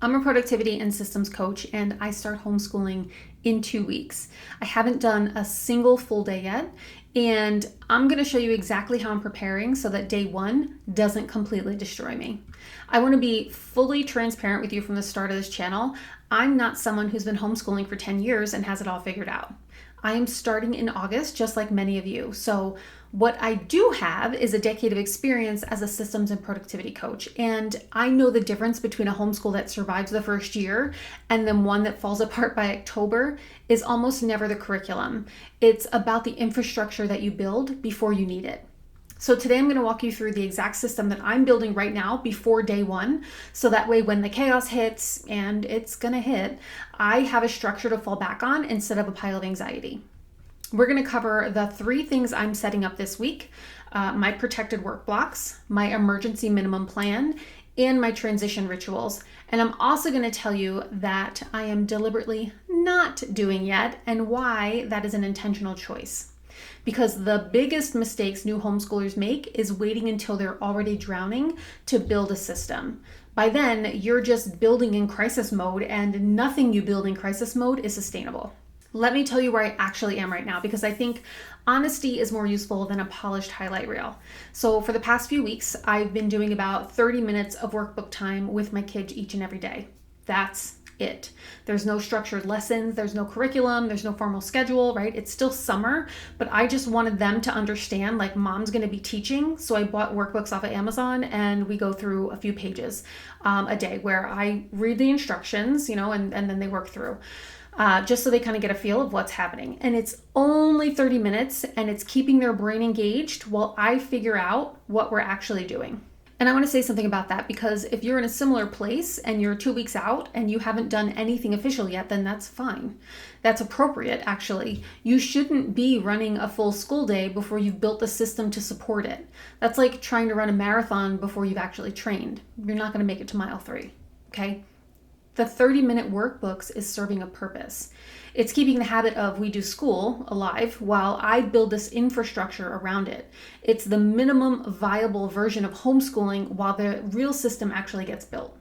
I'm a productivity and systems coach, and I start homeschooling in 2 weeks. I haven't done a single full day yet, and I'm going to show you exactly how I'm preparing so that day one doesn't completely destroy me. I want to be fully transparent with you from the start of this channel. I'm not someone who's been homeschooling for 10 years and has it all figured out. I am starting in August, just like many of you. So what I do have is a decade of experience as a systems and productivity coach. And I know the difference between a homeschool that survives the first year and then one that falls apart by October is almost never the curriculum. It's about the infrastructure that you build before you need it. So today I'm going to walk you through the exact system that I'm building right now before day one. So that way when the chaos hits, and it's going to hit, I have a structure to fall back on instead of a pile of anxiety. We're going to cover the 3 things I'm setting up this week, my protected work blocks, my emergency minimum plan, and my transition rituals. And I'm also going to tell you that I am deliberately not doing yet and why that is an intentional choice. Because the biggest mistakes new homeschoolers make is waiting until they're already drowning to build a system. By then, you're just building in crisis mode, and nothing you build in crisis mode is sustainable. Let me tell you where I actually am right now, because I think honesty is more useful than a polished highlight reel. So for the past few weeks, I've been doing about 30 minutes of workbook time with my kids each and every day. That's it. There's no structured lessons, there's no curriculum, there's no formal schedule, right? It's still summer, but I just wanted them to understand, like, mom's going to be teaching. So I bought workbooks off of Amazon, and we go through a few pages a day where I read the instructions, and then they work through. Just so they kind of get a feel of what's happening. And it's only 30 minutes, and it's keeping their brain engaged while I figure out what we're actually doing. And I want to say something about that, because if you're in a similar place and you're 2 weeks out and you haven't done anything official yet, then that's fine. That's appropriate, actually. You shouldn't be running a full school day before you've built the system to support it. That's like trying to run a marathon before you've actually trained. You're not going to make it to mile 3, okay? The 30-minute workbooks is serving a purpose. It's keeping the habit of we do school alive while I build this infrastructure around it. It's the minimum viable version of homeschooling while the real system actually gets built.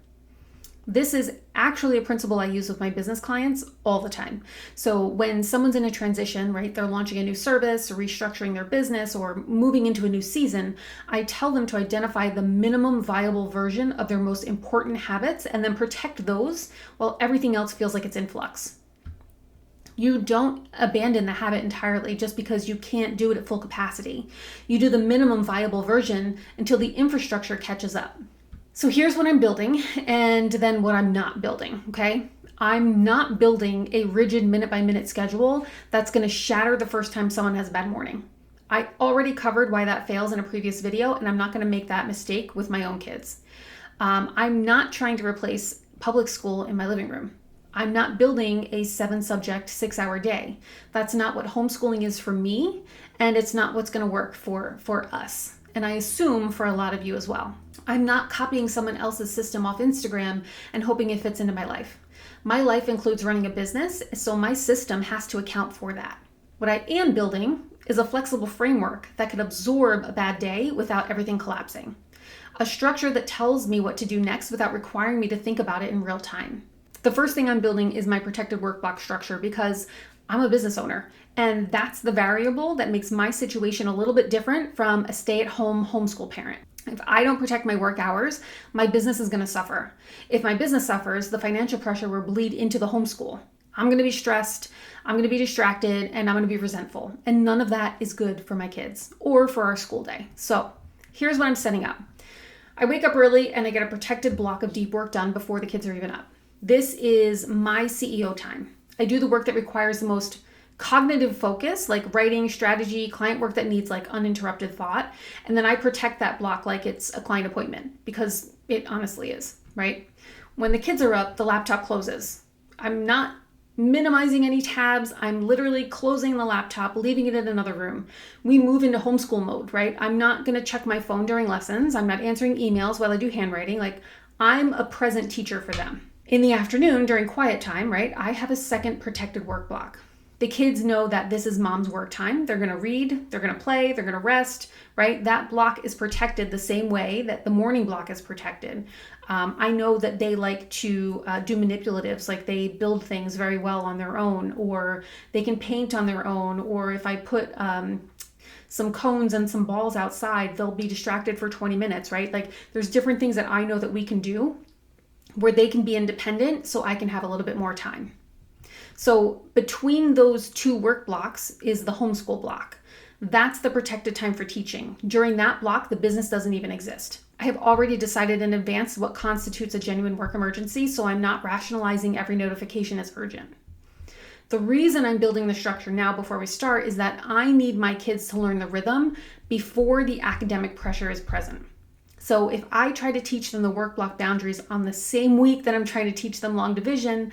This is actually a principle I use with my business clients all the time. So when someone's in a transition, right, they're launching a new service or restructuring their business or moving into a new season, I tell them to identify the minimum viable version of their most important habits and then protect those while everything else feels like it's in flux. You don't abandon the habit entirely just because you can't do it at full capacity. You do the minimum viable version until the infrastructure catches up. So here's what I'm building and then what I'm not building, okay? I'm not building a rigid minute-by-minute schedule that's going to shatter the first time someone has a bad morning. I already covered why that fails in a previous video, and I'm not going to make that mistake with my own kids. I'm not trying to replace public school in my living room. I'm not building a 7-subject, 6-hour day. That's not what homeschooling is for me, and it's not what's going to work for us. And I assume for a lot of you as well. I'm not copying someone else's system off Instagram and hoping it fits into my life. My life includes running a business, so my system has to account for that. What I am building is a flexible framework that could absorb a bad day without everything collapsing. A structure that tells me what to do next without requiring me to think about it in real time. The first thing I'm building is my protected work block structure, because I'm a business owner, and that's the variable that makes my situation a little bit different from a stay-at-home homeschool parent. If I don't protect my work hours, my business is going to suffer. If my business suffers, the financial pressure will bleed into the homeschool. I'm going to be stressed, I'm going to be distracted, and I'm going to be resentful. And none of that is good for my kids or for our school day. So here's what I'm setting up. I wake up early and I get a protected block of deep work done before the kids are even up. This is my CEO time. I do the work that requires the most cognitive focus, like writing, strategy, client work that needs like uninterrupted thought. And then I protect that block like it's a client appointment, because it honestly is, right? When the kids are up, the laptop closes. I'm not minimizing any tabs. I'm literally closing the laptop, leaving it in another room. We move into homeschool mode, right? I'm not going to check my phone during lessons. I'm not answering emails while I do handwriting. Like, I'm a present teacher for them. In the afternoon, during quiet time, right, I have a second protected work block. The kids know that this is mom's work time. They're going to read, they're going to play, they're going to rest, right? That block is protected the same way that the morning block is protected. I know that they like to do manipulatives, like they build things very well on their own, or they can paint on their own, or if I put some cones and some balls outside, they'll be distracted for 20 minutes, right? Like there's different things that I know that we can do where they can be independent so I can have a little bit more time. So between those two work blocks is the homeschool block. That's the protected time for teaching. During that block, the business doesn't even exist. I have already decided in advance what constitutes a genuine work emergency, so I'm not rationalizing every notification as urgent. The reason I'm building the structure now before we start is that I need my kids to learn the rhythm before the academic pressure is present. So if I try to teach them the work block boundaries on the same week that I'm trying to teach them long division,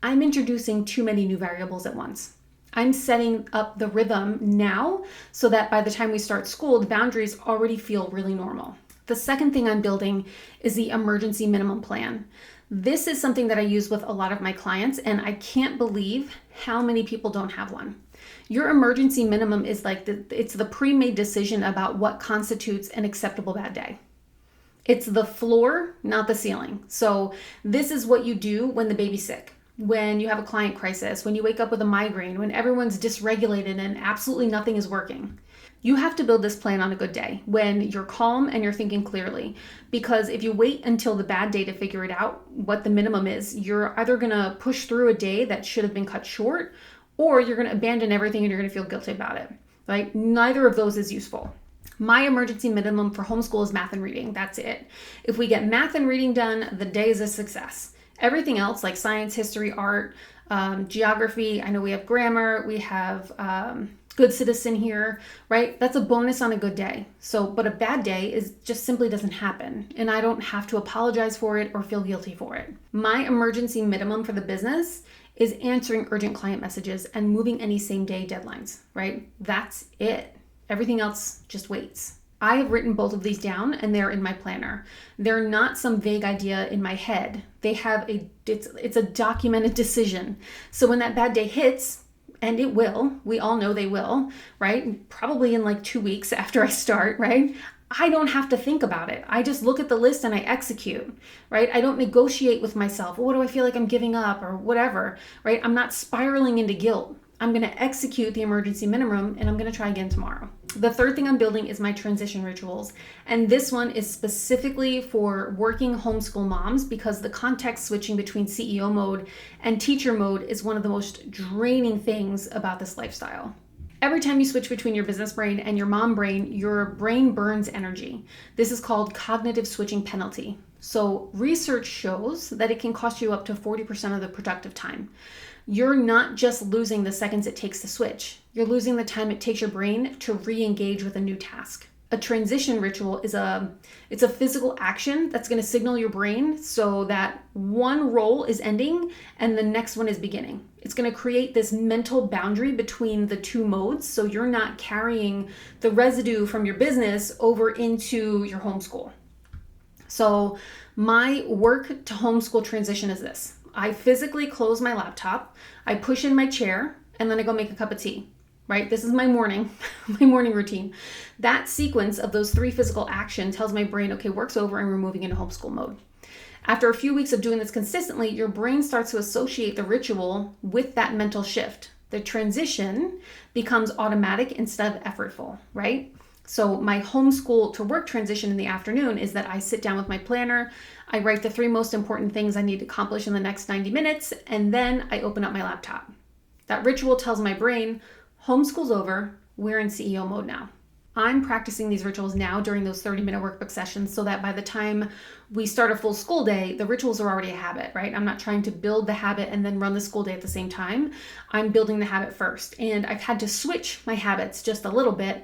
I'm introducing too many new variables at once. I'm setting up the rhythm now so that by the time we start school, the boundaries already feel really normal. The second thing I'm building is the emergency minimum plan. This is something that I use with a lot of my clients, and I can't believe how many people don't have one. Your emergency minimum is like it's the pre-made decision about what constitutes an acceptable bad day. It's the floor, not the ceiling. So this is what you do when the baby's sick, when you have a client crisis, when you wake up with a migraine, when everyone's dysregulated and absolutely nothing is working. You have to build this plan on a good day when you're calm and you're thinking clearly. Because if you wait until the bad day to figure it out, what the minimum is, you're either going to push through a day that should have been cut short, or you're going to abandon everything and you're going to feel guilty about it, right? Neither of those is useful. My emergency minimum for homeschool is math and reading. That's it. If we get math and reading done, the day is a success. Everything else like science, history, art, geography, I know we have grammar, we have good citizen here, right? That's a bonus on a good day. So, but a bad day is just simply doesn't happen. And I don't have to apologize for it or feel guilty for it. My emergency minimum for the business is answering urgent client messages and moving any same day deadlines, right? That's it. Everything else just waits. I have written both of these down and they're in my planner. They're not some vague idea in my head. They have it's a documented decision. So when that bad day hits, and it will, we all know they will, right? Probably in like 2 weeks after I start, right? I don't have to think about it. I just look at the list and I execute, right? I don't negotiate with myself. What do I feel like I'm giving up or whatever, right? I'm not spiraling into guilt. I'm going to execute the emergency minimum and I'm going to try again tomorrow. The third thing I'm building is my transition rituals. And this one is specifically for working homeschool moms because the context switching between CEO mode and teacher mode is one of the most draining things about this lifestyle. Every time you switch between your business brain and your mom brain, your brain burns energy. This is called cognitive switching penalty. So research shows that it can cost you up to 40% of the productive time. You're not just losing the seconds it takes to switch. You're losing the time it takes your brain to re-engage with a new task. A transition ritual is a physical action that's going to signal your brain so that one role is ending and the next one is beginning. It's going to create this mental boundary between the two modes so you're not carrying the residue from your business over into your homeschool. So my work to homeschool transition is this. I physically close my laptop, I push in my chair, and then I go make a cup of tea, right? This is my morning routine. That sequence of those 3 physical actions tells my brain, okay, work's over and we're moving into homeschool mode. After a few weeks of doing this consistently, your brain starts to associate the ritual with that mental shift. The transition becomes automatic instead of effortful, right? So my homeschool to work transition in the afternoon is that I sit down with my planner, I write the 3 most important things I need to accomplish in the next 90 minutes, and then I open up my laptop. That ritual tells my brain, homeschool's over, we're in CEO mode now. I'm practicing these rituals now during those 30-minute workbook sessions so that by the time we start a full school day, the rituals are already a habit, right? I'm not trying to build the habit and then run the school day at the same time. I'm building the habit first. And I've had to switch my habits just a little bit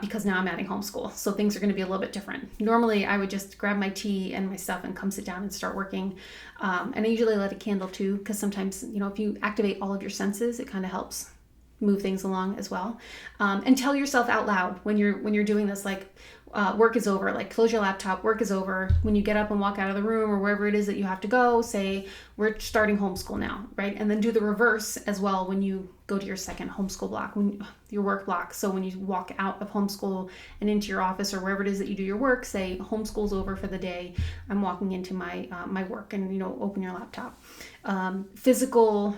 because now I'm adding homeschool. So things are going to be a little bit different. Normally, I would just grab my tea and my stuff and come sit down and start working. And I usually light a candle too, because sometimes, if you activate all of your senses, it kind of helps move things along as well. And tell yourself out loud when you're doing this, like, work is over, like close your laptop, work is over. When you get up and walk out of the room or wherever it is that you have to go, say, we're starting homeschool now, right? And then do the reverse as well when you go to your second homeschool block, your work block. So when you walk out of homeschool and into your office or wherever it is that you do your work, say homeschool's over for the day. I'm walking into my my work, and open your laptop. Physical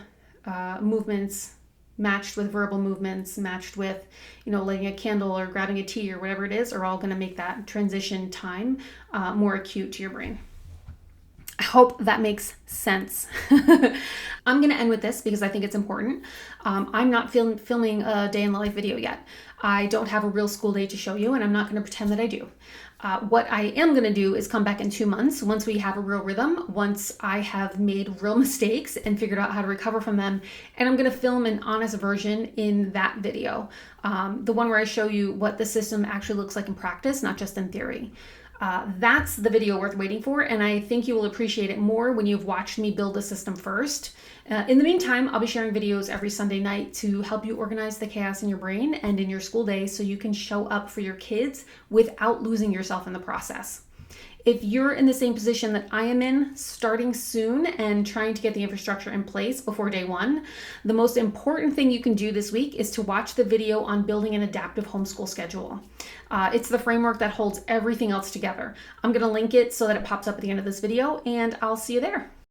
movements matched with verbal movements, matched with, lighting a candle or grabbing a tea or whatever it is, are all going to make that transition time more acute to your brain. I hope that makes sense. I'm going to end with this because I think it's important. I'm not filming a day in the life video yet. I don't have a real school day to show you, and I'm not going to pretend that I do. What I am going to do is come back in 2 months once we have a real rhythm, once I have made real mistakes and figured out how to recover from them, and I'm going to film an honest version in that video. The one where I show you what the system actually looks like in practice, not just in theory. That's the video worth waiting for, and I think you will appreciate it more when you've watched me build the system first. In the meantime, I'll be sharing videos every Sunday night to help you organize the chaos in your brain and in your school day so you can show up for your kids without losing yourself in the process. If you're in the same position that I am in, starting soon and trying to get the infrastructure in place before day one, the most important thing you can do this week is to watch the video on building an adaptive homeschool schedule. It's the framework that holds everything else together. I'm going to link it so that it pops up at the end of this video, and I'll see you there.